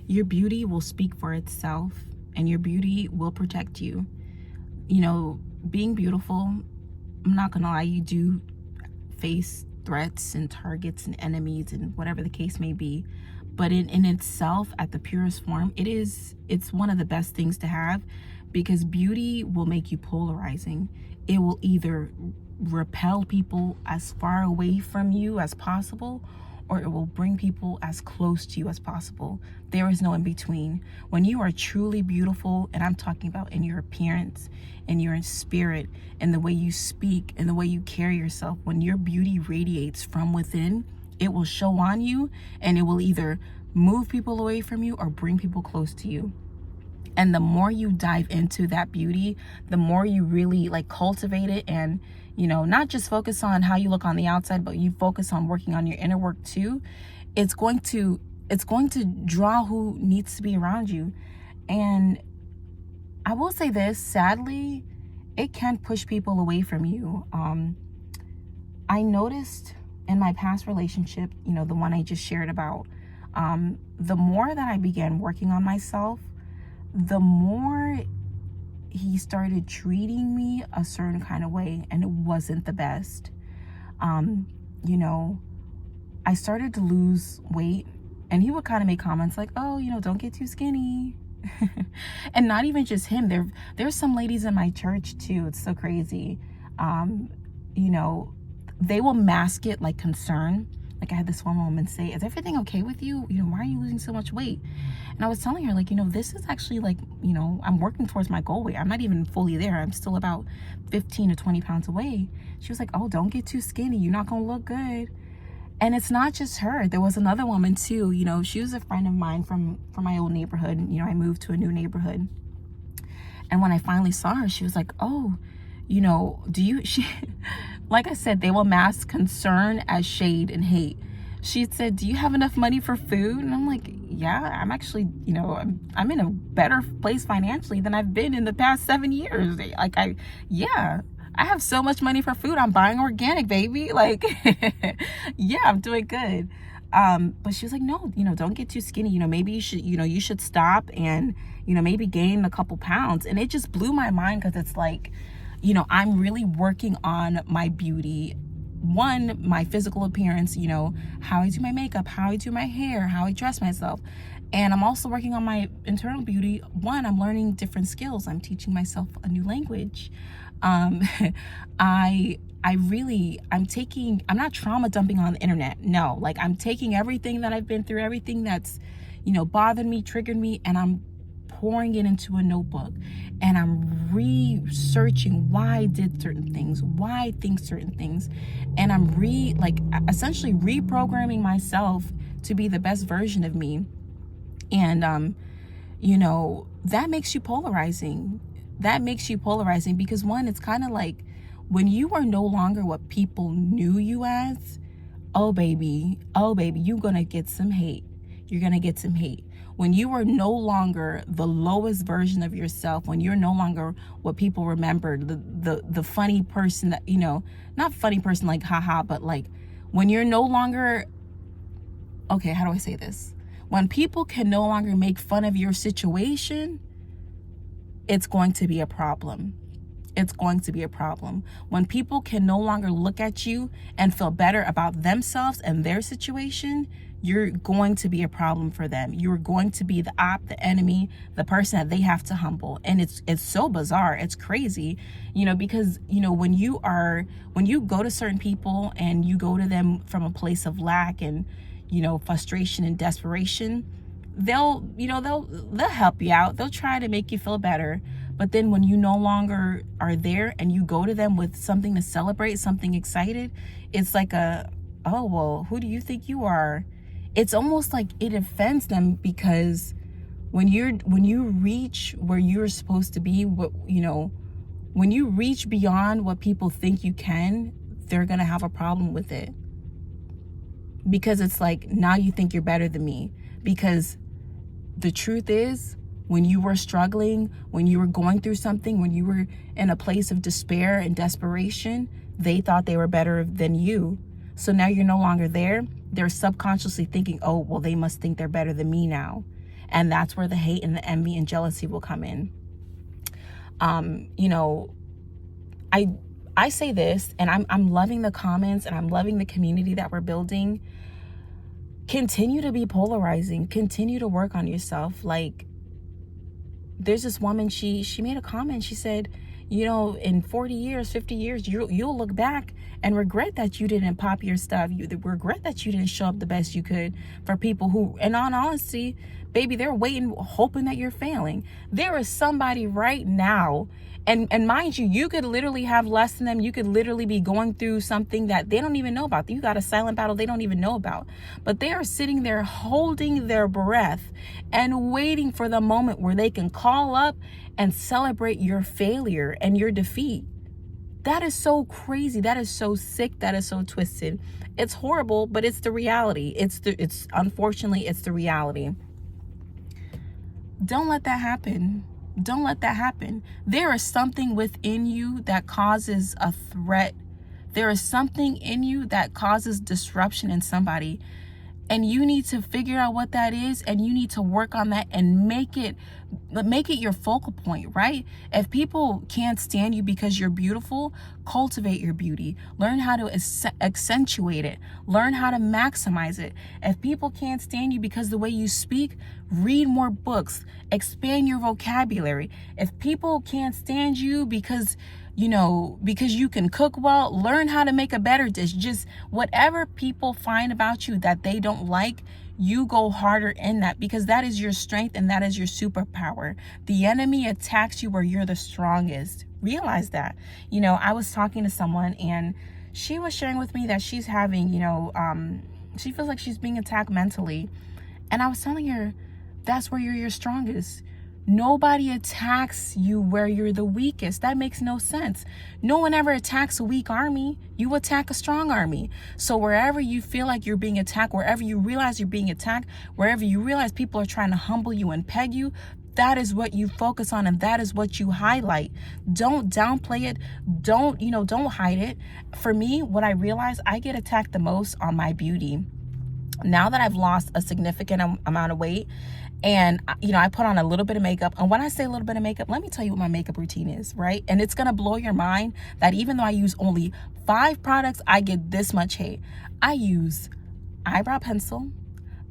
Your beauty will speak for itself, and your beauty will protect you. You know, being beautiful, I'm not gonna lie, you do face threats and targets and enemies and whatever the case may be. But in itself, at the purest form, it's one of the best things to have, because beauty will make you polarizing. It will either repel people as far away from you as possible, or it will bring people as close to you as possible. There is no in between. When you are truly beautiful, and I'm talking about in your appearance, in your spirit, in the way you speak, in the way you carry yourself, when your beauty radiates from within, it will show on you, and it will either move people away from you or bring people close to you. And the more you dive into that beauty, the more you really like cultivate it, and not just focus on how you look on the outside, but you focus on working on your inner work too, it's going to draw who needs to be around you. And I will say this, sadly, it can push people away from you. I noticed in my past relationship, the one I just shared about, the more that I began working on myself, the more he started treating me a certain kind of way, and it wasn't the best. I started to lose weight, and he would kind of make comments like, oh, don't get too skinny. And not even just him. There's some ladies in my church too. It's so crazy. They will mask it like concern. Like, I had this one woman say, is everything okay with you? Why are you losing so much weight? And I was telling her, like, this is actually like, I'm working towards my goal weight. I'm not even fully there. I'm still about 15 to 20 pounds away. She was like, oh, don't get too skinny. You're not going to look good. And it's not just her. There was another woman too. She was a friend of mine from my old neighborhood. I moved to a new neighborhood. And when I finally saw her, she was like, oh, she, like I said, they will mask concern as shade and hate. She said, do you have enough money for food? And I'm like, yeah, I'm actually, I'm in a better place financially than I've been in the past 7 years. Like, I have so much money for food. I'm buying organic, baby. Like, yeah, I'm doing good. But she was like, no, don't get too skinny. Maybe you should stop and, maybe gain a couple pounds. And it just blew my mind, because it's like, I'm really working on my beauty. One, my physical appearance, how I do my makeup, how I do my hair, how I dress myself. And I'm also working on my internal beauty. One, I'm learning different skills. I'm teaching myself a new language. I'm not trauma dumping on the internet. No, like, I'm taking everything that I've been through, everything that's, bothered me, triggered me, and I'm pouring it into a notebook, and I'm researching why I did certain things, why I think certain things, and I'm essentially reprogramming myself to be the best version of me. And that makes you polarizing. Because one, it's kind of like when you are no longer what people knew you as, oh baby, you're gonna get some hate. When you are no longer the lowest version of yourself, when you're no longer what people remember, the funny person that, not funny person like haha, but like when you're no longer, okay, how do I say this? When people can no longer make fun of your situation, it's going to be a problem. When people can no longer look at you and feel better about themselves and their situation, you're going to be a problem for them. You're going to be the enemy, the person that they have to humble. And it's so bizarre. It's crazy, because, when you go to certain people and you go to them from a place of lack and, frustration and desperation, they'll help you out. They'll try to make you feel better. But then when you no longer are there and you go to them with something to celebrate, something excited, it's like oh, well, who do you think you are? It's almost like it offends them, because when you reach where you're supposed to be, when you reach beyond what people think you can, they're going to have a problem with it. Because it's like, now you think you're better than me. Because the truth is, when you were struggling, when you were going through something, when you were in a place of despair and desperation, they thought they were better than you. So now you're no longer there. They're subconsciously thinking, oh, well, they must think they're better than me now. And that's where the hate and the envy and jealousy will come in. You know, I say this, and I'm loving the comments, and I'm loving the community that we're building. Continue to be polarizing. Continue to work on yourself. Like, there's this woman, she made a comment. She said, you know, in 40 years, 50 years, you'll look back and regret that you didn't pop your stuff. You regret that you didn't show up the best you could for people who, and on honesty, baby, they're waiting, hoping that you're failing. There is somebody right now, and mind you, you could literally have less than them. You could literally be going through something that they don't even know about. You got a silent battle they don't even know about. But they are sitting there holding their breath and waiting for the moment where they can call up and celebrate your failure and your defeat. That is so crazy. That is so sick. That is so twisted. It's horrible, but it's the reality. It's unfortunately, it's the reality. Don't let that happen. Don't let that happen. There is something within you that causes a threat. There is something in you that causes disruption in somebody. And you need to figure out what that is, and you need to work on that and make it your focal point, right? If people can't stand you because you're beautiful, cultivate your beauty. Learn how to accentuate it. Learn how to maximize it. If people can't stand you because the way you speak, read more books, expand your vocabulary. If people can't stand you because you can cook well, learn how to make a better dish. Just whatever people find about you that they don't like, you go harder in that, because that is your strength and that is your superpower. The enemy attacks you where you're the strongest. Realize that. I was talking to someone, and she was sharing with me that she's having, she feels like she's being attacked mentally. And I was telling her, that's where you're your strongest. Nobody attacks you where you're the weakest. That makes no sense. No one ever attacks a weak army. You attack a strong army. So wherever you feel like you're being attacked, wherever you realize you're being attacked, wherever you realize people are trying to humble you and peg you, that is what you focus on, and that is what you highlight. Don't downplay it. Don't hide it. For me, what I realize, I get attacked the most on my beauty. Now that I've lost a significant amount of weight, and I put on a little bit of makeup. And when I say a little bit of makeup, let me tell you what my makeup routine is, right? And it's going to blow your mind that even though I use only 5 products, I get this much hate. I use eyebrow pencil,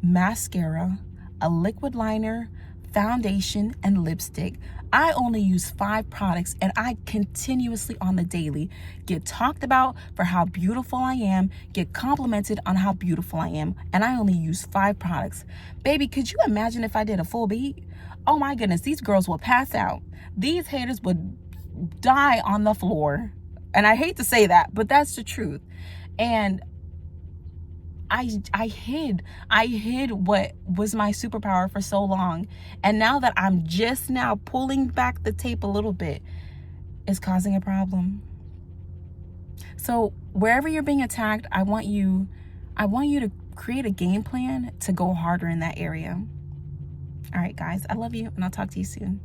mascara, a liquid liner, foundation, and lipstick. I only use 5 products, and I continuously on the daily get talked about for how beautiful I am, get complimented on how beautiful I am, and I only use 5 products. Baby, could you imagine if I did a full beat? Oh my goodness, these girls will pass out. These haters would die on the floor. And I hate to say that, but that's the truth. And I hid what was my superpower for so long. And now that I'm just now pulling back the tape a little bit, it's causing a problem. So wherever you're being attacked, I want you to create a game plan to go harder in that area. All right, guys, I love you, and I'll talk to you soon.